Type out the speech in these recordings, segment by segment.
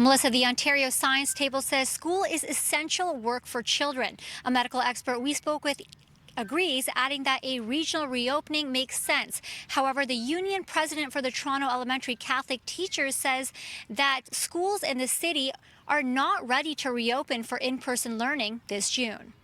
Melissa, the Ontario Science Table says school is essential work for children. A medical expert we spoke with agrees, adding that a regional reopening makes sense. However, the union president for the Toronto Elementary Catholic Teachers says that schools in the city are not ready to reopen for in-person learning this June.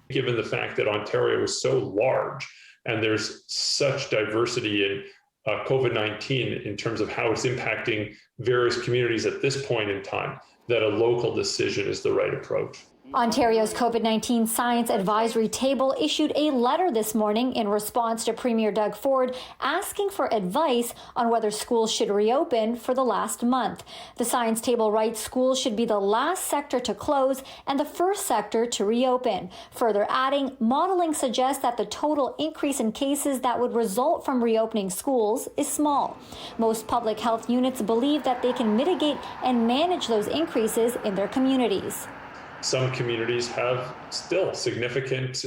Given the fact that Ontario is so large and there's such diversity in COVID-19 in terms of how it's impacting various communities at this point in time, that a local decision is the right approach. Ontario's COVID-19 Science Advisory Table issued a letter this morning in response to Premier Doug Ford asking for advice on whether schools should reopen for the last month. The Science Table writes schools should be the last sector to close and the first sector to reopen. Further adding, modeling suggests that the total increase in cases that would result from reopening schools is small. Most public health units believe that they can mitigate and manage those increases in their communities. Some communities have still significant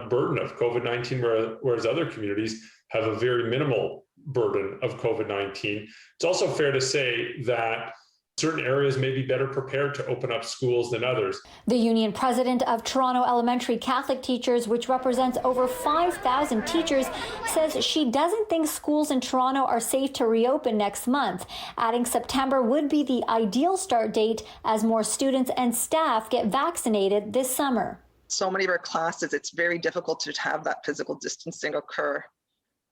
burden of COVID-19, whereas other communities have a very minimal burden of COVID-19. It's also fair to say that certain areas may be better prepared to open up schools than others. The union president of Toronto Elementary Catholic Teachers, which represents over 5,000 teachers, says she doesn't think schools in Toronto are safe to reopen next month, adding September would be the ideal start date as more students and staff get vaccinated this summer. So many of our classes, it's very difficult to have that physical distancing occur.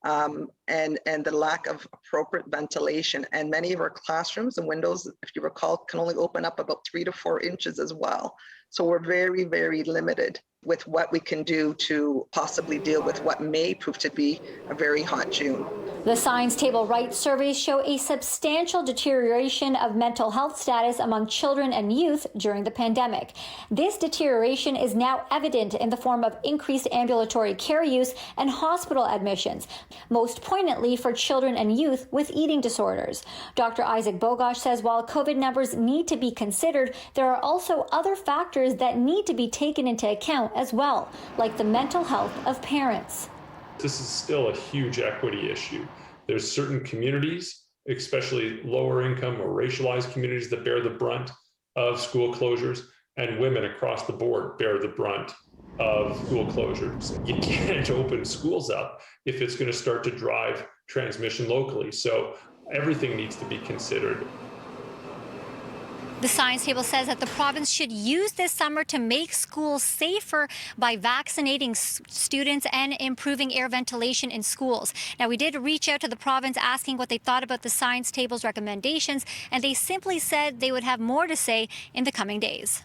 And the lack of appropriate ventilation. And many of our classrooms and windows, if you recall, can only open up about 3 to 4 inches as well. So we're very, very limited with what we can do to possibly deal with what may prove to be a very hot June. The Science Table writes surveys show a substantial deterioration of mental health status among children and youth during the pandemic. This deterioration is now evident in the form of increased ambulatory care use and hospital admissions, most poignantly for children and youth with eating disorders. Dr. Isaac Bogosh says while COVID numbers need to be considered, there are also other factors that need to be taken into account as well, like the mental health of parents. This is still a huge equity issue. There's certain communities, especially lower income or racialized communities, that bear the brunt of school closures, and women across the board bear the brunt of school closures. You can't open schools up if it's going to start to drive transmission locally. So everything needs to be considered. The Science Table says that the province should use this summer to make schools safer by vaccinating students and improving air ventilation in schools. Now, we did reach out to the province asking what they thought about the Science Table's recommendations, and they simply said they would have more to say in the coming days.